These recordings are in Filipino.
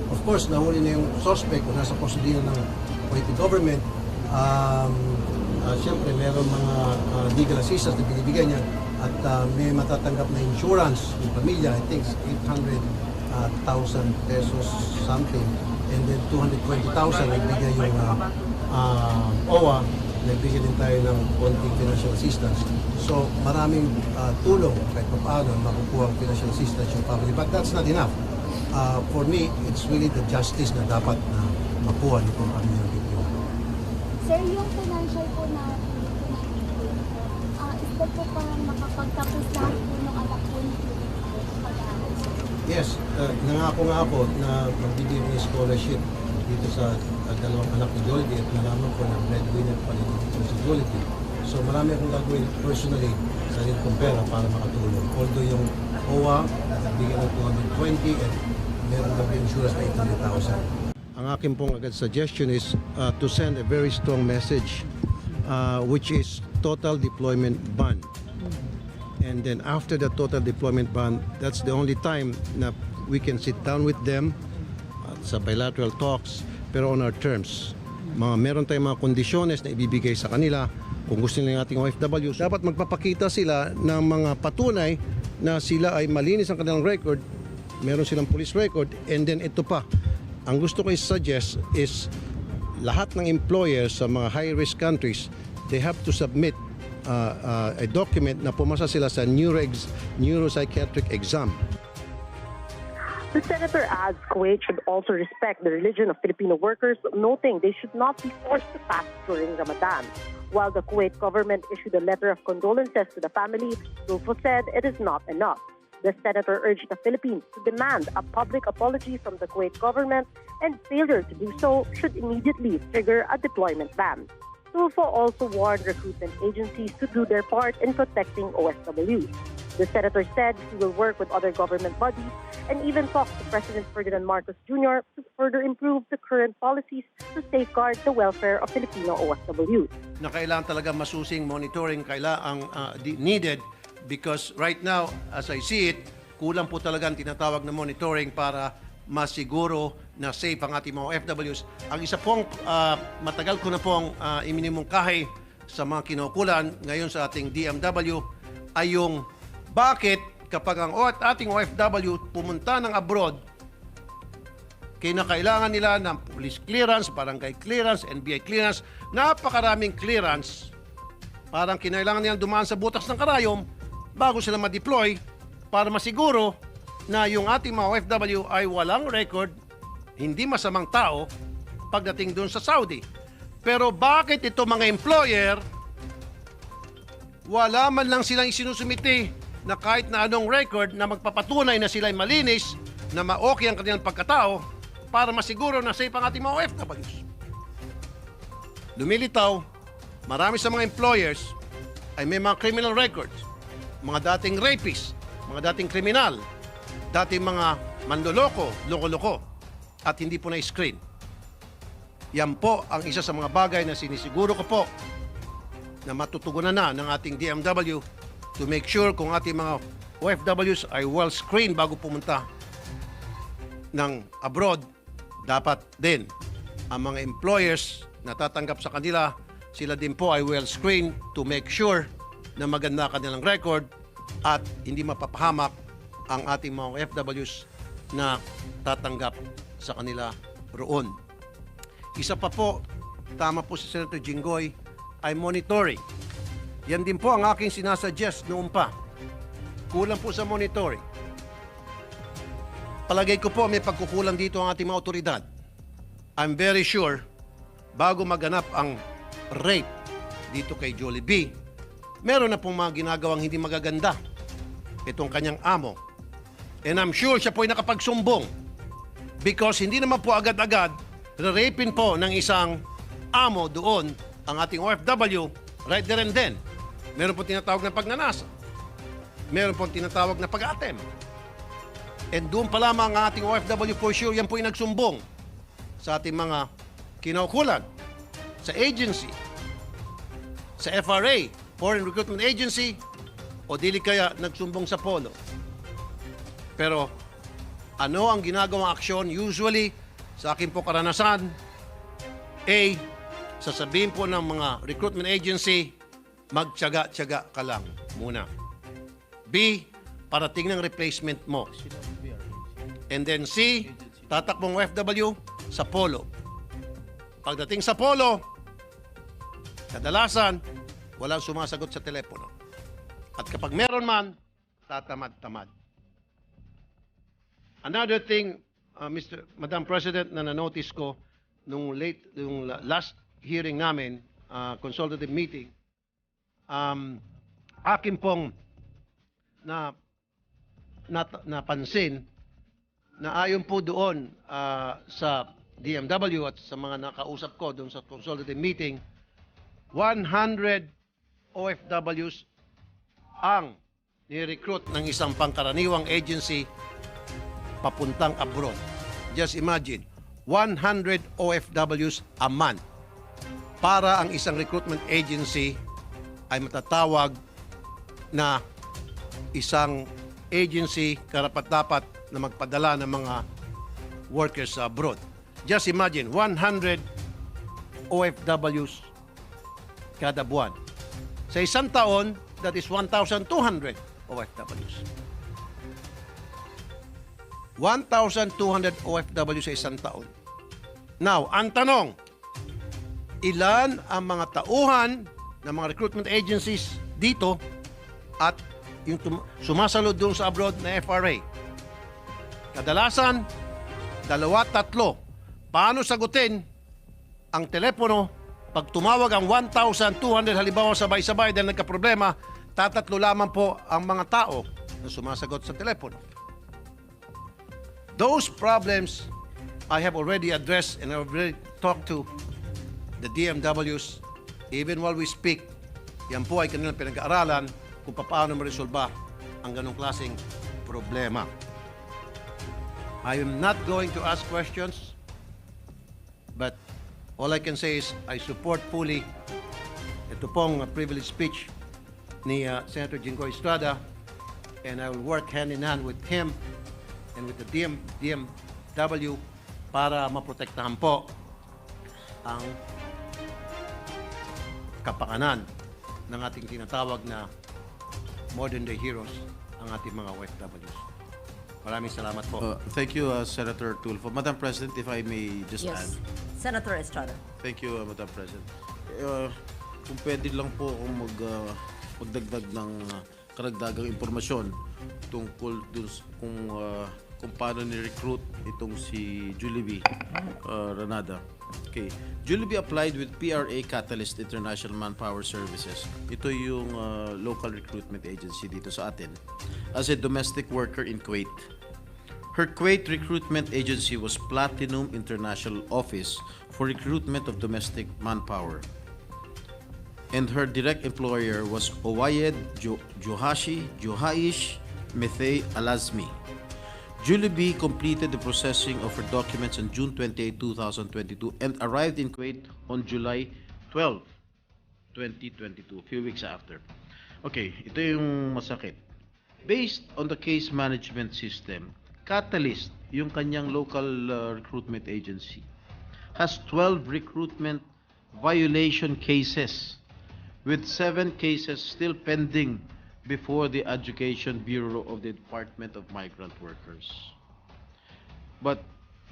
Of course, nahuli na yung suspect o nasa prosedura ng Kuwaiti government. Siyempre, meron mga legal assistance na binibigay niya at may matatanggap na insurance ng pamilya. I think 800,000 pesos something. And then 220,000 nagbigay yung OWA, nagbigay din tayo ng konting financial assistance. So maraming tulong kahit paano makukuha ang financial assistance yung family. But that's not enough. For me, it's really the justice na dapat na makuha nitong pamilya ng biktima. Sir, yung financial po na is that po parang makapagtapos lahat po ng anak po ni pag-aaral? Yes, nangako nga ako na magbibigay ng scholarship dito sa dalawang anak ni Jollibee at nalaman ko na breadwinner pa rin dito si Jollibee. So marami akong gagawin personally sa sarili kong pera para makatulong. Although yung OWA, nagbigay ng 220 at meron kami insurance na 800,000. Ang akin pong agad suggestion is to send a very strong message which is total deployment ban. And then after the total deployment ban, that's the only time na we can sit down with them sa bilateral talks, pero on our terms. Meron tayong mga kondisyones na ibibigay sa kanila. Kung gusto nila ng ating OFWs, dapat magpapakita sila ng mga patunay na sila ay malinis ang kanilang record, meron silang police record, and then ito pa. Ang gusto ko i-suggest is lahat ng employers sa mga high-risk countries, they have to submit a document na pumasa sila sa neuropsychiatric exam. The senator adds Kuwait should also respect the religion of Filipino workers, noting they should not be forced to fast during Ramadan. While the Kuwait government issued a letter of condolences to the family, Tulfo said it is not enough. The senator urged the Philippines to demand a public apology from the Kuwait government, and failure to do so should immediately trigger a deployment ban. Tulfo also warned recruitment agencies to do their part in protecting OFWs. The senator said he will work with other government bodies and even talk to President Ferdinand Marcos Jr. to further improve the current policies to safeguard the welfare of Filipino OFWs. Na kailangan talaga masusing monitoring kailangan needed because right now, as I see it, kulang po talaga ang tinatawag na monitoring para masiguro na safe ang ating mga OFWs. Ang isa pong matagal ko na pong iminimungkahi sa mga kinukulan ngayon sa ating DMW ay yung bakit kapag ang ating OFW pumunta ng abroad, kinakailangan nila ng police clearance, barangay clearance, NBI clearance, napakaraming clearance, parang kinailangan nilang dumaan sa butas ng karayom bago sila ma-deploy para masiguro na yung ating mga OFW ay walang record, hindi masamang tao pagdating doon sa Saudi. Pero bakit ito mga employer, wala man lang silang isinusumite na kahit na anong record na magpapatunay na sila ay malinis, na ma-okay ang kanilang pagkatao para masiguro na safe ang ating mga OFWs. Lumilitaw, marami sa mga employers ay may mga criminal records, mga dating rapists, mga dating kriminal, dating mga manloloko, loko-loko, at hindi po na-screen. Yan po ang isa sa mga bagay na sinisiguro ko po na matutugunan na ng ating DMW to make sure kung ating mga OFWs ay well-screened bago pumunta ng abroad. Dapat din ang mga employers na tatanggap sa kanila, sila din po ay well-screened to make sure na maganda kanilang record at hindi mapapahamak ang ating mga OFWs na tatanggap sa kanila roon. Isa pa po, tama po si Senator Jinggoy, ay monitoring. Yan din po ang aking sinasuggest noon pa. Kulang po sa monitoring. Palagay ko po may pagkukulang dito ang ating mga otoridad. I'm very sure, bago maganap ang rape dito kay Jollibee, meron na pong mga ginagawang hindi magaganda itong kanyang amo. And I'm sure siya po ay nakapagsumbong because hindi naman po agad-agad re-rapin po ng isang amo doon ang ating OFW right there and then. Meron po tinatawag na pagnanasa. Meron po tinatawag na pag-atem. And doon pa lamang ang ating OFW for sure, yan po ay nagsumbong sa ating mga kinaukulan, sa agency, sa FRA, Foreign Recruitment Agency, o dili kaya nagsumbong sa Polo. Pero Ano ang ginagawang aksyon? Usually, sa akin po karanasan, A, sasabihin po ng mga recruitment agency, magtyaga-tyaga ka lang muna. B, parating ng replacement mo. And then C, tatakbong OFW sa polo. Pagdating sa polo, kadalasan, walang sumasagot sa telepono. At kapag meron man, tatamad-tamad. Another thing, Madam President, na na-notice ko nung last hearing namin, consultative meeting, akin pong napansin na ayon po doon sa DMW at sa mga nakausap ko doon sa consultative meeting, 100 OFWs ang ni-recruit ng isang pangkaraniwang agency papuntang abroad. Just imagine, 100 OFWs a month para ang isang recruitment agency ay matatawag na isang agency karapat-dapat na magpadala ng mga workers sa abroad. Just imagine, 100 OFWs kada buwan. Sa isang taon, that is 1,200 OFWs. 1,200 OFW sa isang taon. Now, ang tanong, ilan ang mga tauhan ng mga recruitment agencies dito at yung sumasalud doon sa abroad na FRA? Kadalasan, 2-3. Paano sagutin ang telepono pag tumawag ang 1,200 halimbawa sabay-sabay dahil nagka-problema, tatatlo lamang po ang mga tao na sumasagot sa telepono. Those problems I have already addressed and I have already talked to the DMWs. Even while we speak, yan po ay kanilang pinag-aaralan kung paano maresolba ang ganong klaseng problema. I am not going to ask questions, but all I can say is I support fully ito pong privilege speech ni Senator Jinggoy Estrada, and I will work hand in hand with him and with the DMW para maprotektahan po ang kapakanan ng ating tinatawag na modern day heroes, ang ating mga OFWs. Maraming salamat po. Thank you, Senator Tulfo. Madam President, if I may just add. Yes. Senator Estrada. Thank you, Madam President. Kung pwede lang po akong magdagdag ng karagdagang impormasyon tungkol dun kung paano ni-recruit itong si Julie B. Ranada. Okay. Julie B applied with PRA Catalyst International Manpower Services. Ito yung local recruitment agency dito sa atin as a domestic worker in Kuwait. Her Kuwait recruitment agency was Platinum International Office for Recruitment of Domestic Manpower. And her direct employer was Owayed Johaish Methey Alazmi. Julie B completed the processing of her documents on June 28, 2022 and arrived in Kuwait on July 12, 2022, a few weeks after. Okay, ito yung masakit. Based on the case management system, Catalyst, yung kanyang local recruitment agency, has 12 recruitment violation cases with 7 cases still pending before the Education Bureau of the Department of Migrant Workers. But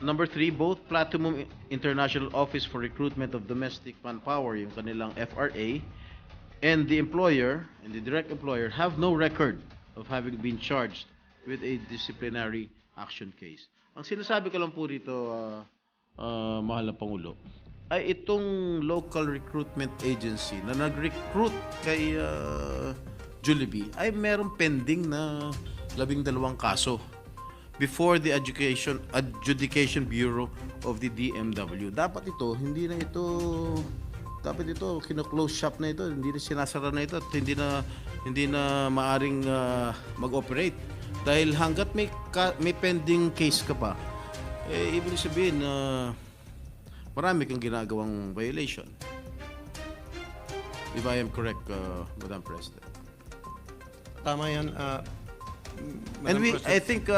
number 3, both Platinum International Office for Recruitment of Domestic Manpower, yung kanilang FRA, and the employer and the direct employer have no record of having been charged with a disciplinary action case. Ang sinasabi ko lang po rito, mahal na Pangulo, ay itong local recruitment agency na nag-recruit kay Julie B ay meron pending na 12 kaso before the Adjudication Bureau of the DMW. Dapat ito, dapat ito, kino-close shop na ito, hindi na sinasara na ito at hindi na maaring mag-operate. Dahil hanggat may pending case ka pa, ibig sabihin marami kang ginagawang violation. If I am correct, Madam President. Tama yan, And Madam President. I think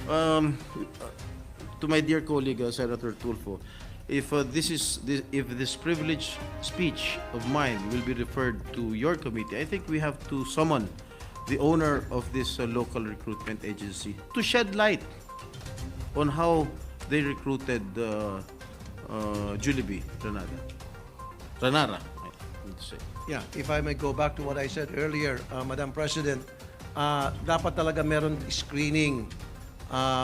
To my dear colleague, Senator Tulfo, if this privileged speech of mine will be referred to your committee, I think we have to summon the owner of this local recruitment agency to shed light on how they recruited Julie Ranara, I need to say. Yeah, if I may go back to what I said earlier, Madam President, dapat talaga meron screening,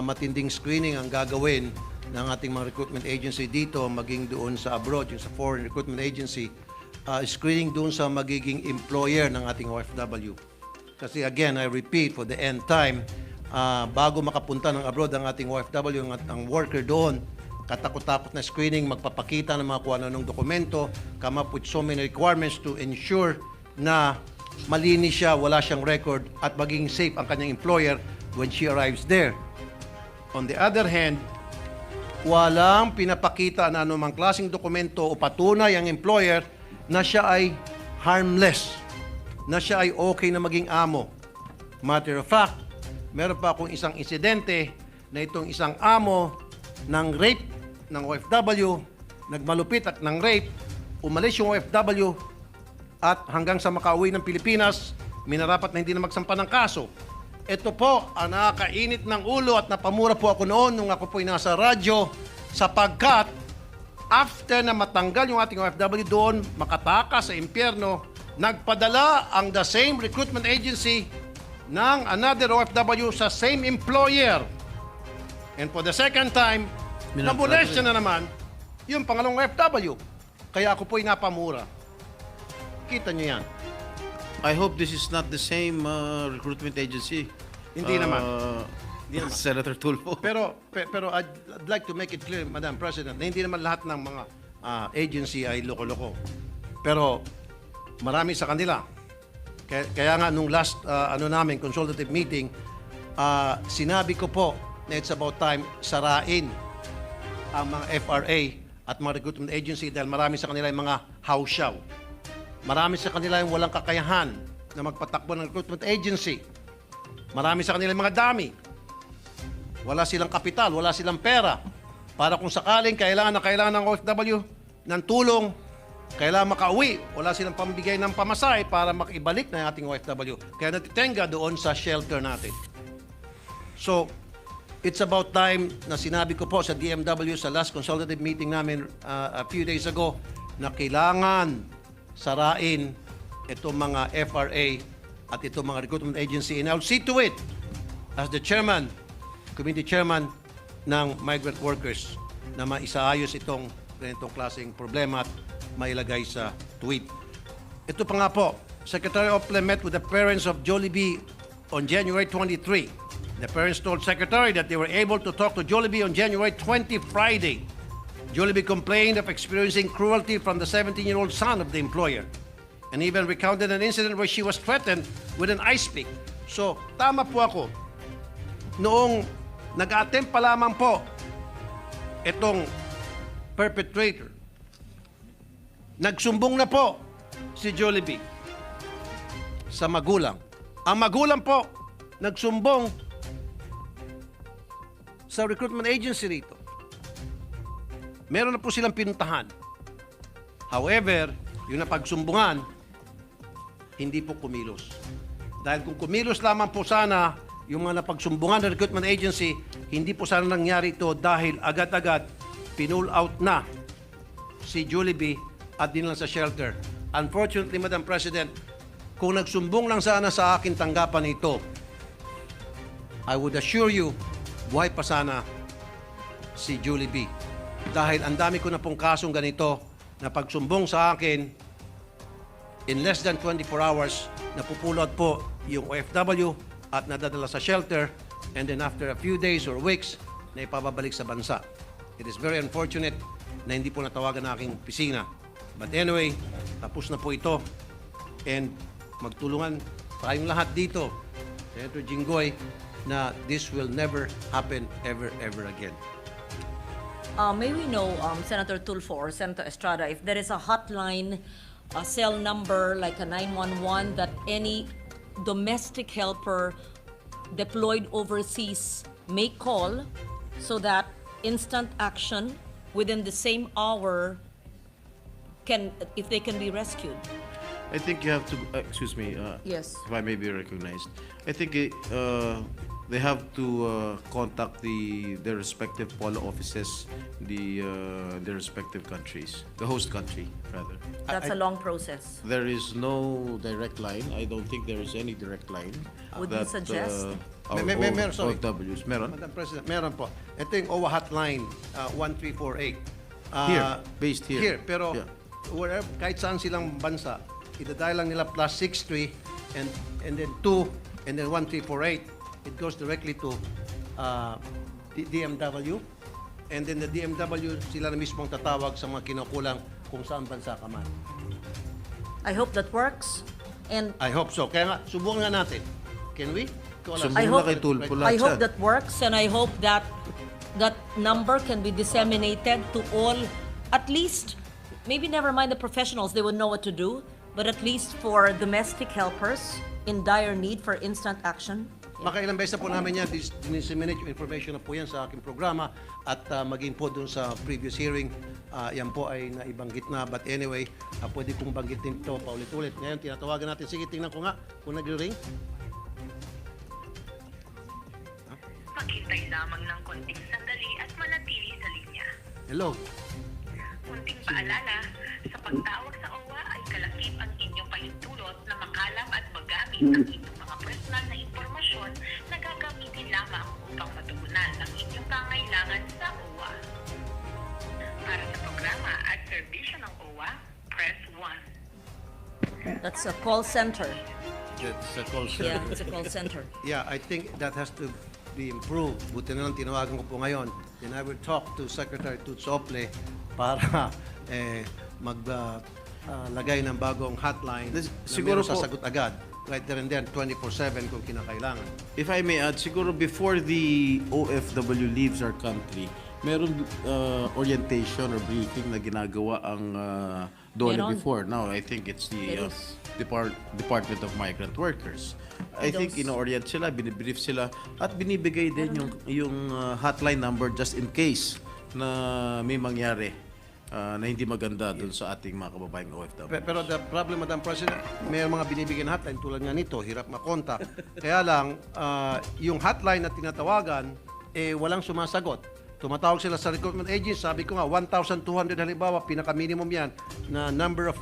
matinding screening ang gagawin ng ating mga recruitment agency dito, maging doon sa abroad, yung sa foreign recruitment agency, screening doon sa magiging employer ng ating OFW. Kasi again, I repeat, for the end time, bago makapunta ng abroad ang ating OFW, ang worker doon, katakot-takot na screening, magpapakita ng mga kung anong dokumento, come up with so many requirements to ensure na malinis siya, wala siyang record, at maging safe ang kanyang employer when she arrives there. On the other hand, walang pinapakita na anumang klaseng dokumento o patunay ang employer na siya ay harmless, na siya ay okay na maging amo. Matter of fact, meron pa akong isang insidente na itong isang amo ng rape ng OFW, nagmalupit at ng rape, umalis yung OFW at hanggang sa makauwi ng Pilipinas, minarapat na hindi na magsampa ng kaso. Ito po ang nakakainit ng ulo at napamura po ako noon nung ako po'y nasa radyo sapagkat after na matanggal yung ating OFW doon, makatakas sa impyerno, nagpadala ang the same recruitment agency ng another OFW sa same employer. And for the second time, nabulesya na naman yung pangalong OFW. Kaya ako po'y napamura. Kita nyo yan. I hope this is not the same recruitment agency. Hindi naman. Senator Tulfo. Pero I'd like to make it clear, Madam President, na hindi naman lahat ng mga agency ay loko-loko. Pero marami sa kanila. Kaya nga nung last consultative meeting, sinabi ko po na it's about time sarain ang mga FRA at mga recruitment agency dahil marami sa kanila yung mga hausyaw. Marami sa kanila yung walang kakayahan na magpatakbo ng recruitment agency. Marami sa kanila yung mga dami. Wala silang kapital, wala silang pera. Para kung sakaling kailangan ng OFW ng tulong, kailangan makauwi, wala silang pambigay ng pamasahe para makibalik na yung ating OFW. Kaya natitenga doon sa shelter natin. So, it's about time na sinabi ko po sa DMW sa last consultative meeting namin a few days ago na kailangan sarain itong mga FRA at itong mga recruitment agency. And I'll see to it as the chairman, committee chairman ng migrant workers na maisaayos itong ganitong klaseng problema at mailagay sa tweet. Ito pa nga po, Secretary Ople met with the parents of Jollibee on January 23. The parents told Secretary that they were able to talk to Jollibee on January 20, Friday. Jollibee complained of experiencing cruelty from the 17-year-old son of the employer and even recounted an incident where she was threatened with an ice pick. So, tama po ako. Noong nag-attempt pa lamang po itong perpetrator, nagsumbong na po si Jollibee sa magulang. Ang magulang po nagsumbong sa recruitment agency rito. Meron na po silang pinuntahan. However, yung napagsumbungan, hindi po kumilos. Dahil kung kumilos lamang po sana yung mga napagsumbungan ng recruitment agency, hindi po sana nangyari ito dahil agad-agad pinull out na si Jollibee at dinala sa shelter. Unfortunately, Madam President, kung nagsumbong lang sana sa akin tanggapan ito, I would assure you, buhay pa sana si Jollibee. Dahil ang dami ko na pong kasong ganito na pagsumbong sa akin, in less than 24 hours, napupulot po yung OFW at nadadala sa shelter, and then after a few days or weeks, na ipababalik sa bansa. It is very unfortunate na hindi po natawagan na aking opisina. But anyway, tapos na po ito, and magtulungan tayong lahat dito, Senator Jinggoy, na this will never happen ever again. May we know, Senator Tulfo or Senator Estrada, if there is a hotline, a cell number like a 911 that any domestic helper deployed overseas make call so that instant action within the same hour can, if they can be rescued. I think you have to, excuse me, Yes. if I may be recognized. I think they have to contact their respective polo offices, their respective countries, the host country, rather. That's a long process. There is no direct line. I don't think there is any direct line. Would you suggest? Our Meron, sorry. OFWs. Meron? Madam President, meron po. Ito yung OWA hotline, 1348. Here, based here. Here, pero Yeah. wherever, kahit saan silang bansa, idadial lang nila +63 and then 2 and then 1348. It goes directly to DMW. And then the DMW, sila na mismo ang tatawag sa mga kinukulang kung saan bansa ka man. I hope that works. And I hope so. Kaya nga, subukan nga natin. Can we? Subukan I na hope- kay Tulfo I lahat hope yan. that works, and I hope that that number can be disseminated to all, at least, maybe never mind the professionals, they would know what to do, but at least for domestic helpers in dire need for instant action. Makailang beses na po namin yan, disseminate yung information na po yan sa aking programa at maging po dun sa previous hearing, yan po ay naibanggit na. But anyway, pwede kong banggitin ito paulit-ulit. Ngayon, tinatawagan natin. Sige, tingnan ko nga kung nag-ring. Maghintay lamang ng konting sandali at manatili sa linya. Hello. Kunting paalala, sa pagtawag sa OWA ay kalakip ang inyong pahintulot na makalam at magamit ang inyong mga personal na impormasyon na gagamitin lamang upang matugunan ang inyong pangailangan sa OWA. Para sa programa at serbisyo ng OWA, press 1. That's a call center. It's a call Yeah, it's a call center. Yeah, I think that has to be improved. Buti na lang tinawagan ko po ngayon. Then I will talk to Secretary Toots Ople para maglagay ng bagong hotline na Siguro meron po- sasagot agad. Right there and then, 24/7 kung kinakailangan. If I may add, siguro before the OFW leaves our country, meron orientation or briefing na ginagawa ang DOLE Meron. before. Now, I think it's the There is. Department of Migrant Workers. I think Those- ino-orient sila, binibrief sila, at binibigay din yung hotline number just in case na may mangyari na hindi maganda dun sa ating mga kababayang OFW. Pero the problem, Madam President, may mga binibigyan hotline tulad nga nito, hirap makontak. Kaya lang, yung hotline na tinatawagan, walang sumasagot. Tumatawag sila sa recruitment agency, sabi ko nga, 1,200 halimbawa, pinaka-minimum yan, na number of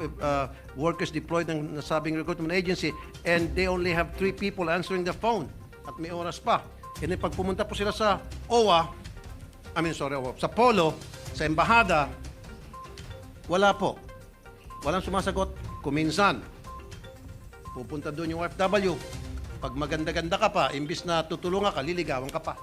workers deployed ng nasabing recruitment agency, and they only have 3 people answering the phone. At may oras pa. And then pag pumunta po sila sa OWA, sa Polo, sa Embahada, wala po. Walang sumasagot. Kuminsan, pupunta doon yung OFW. Pag maganda-ganda ka pa, imbis na tutulungan ka, liligawan ka pa.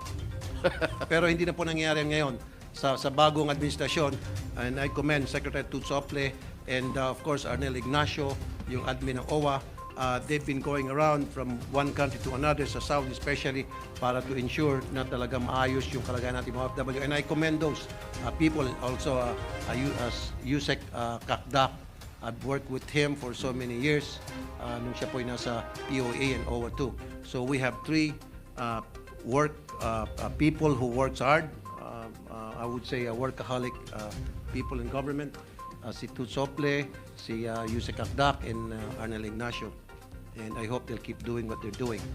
Pero hindi na po nangyayari ngayon sa bagong administrasyon. And I commend Secretary Toots Ople and of course Arnel Ignacio, yung admin ng OWA. They've been going around from one country to another, sa Saudi especially, para to ensure na talaga maayos yung kalagayan natin mga OFW. And I commend those people, also Yusek Kakdak. I've worked with him for so many years nung siya po ay nasa POA and OWA too. So we have 3 people who works hard. I would say workaholic people in government. Si Toots Ople, si Yusek Akdak, and Arnel Ignacio. And I hope they'll keep doing what they're doing.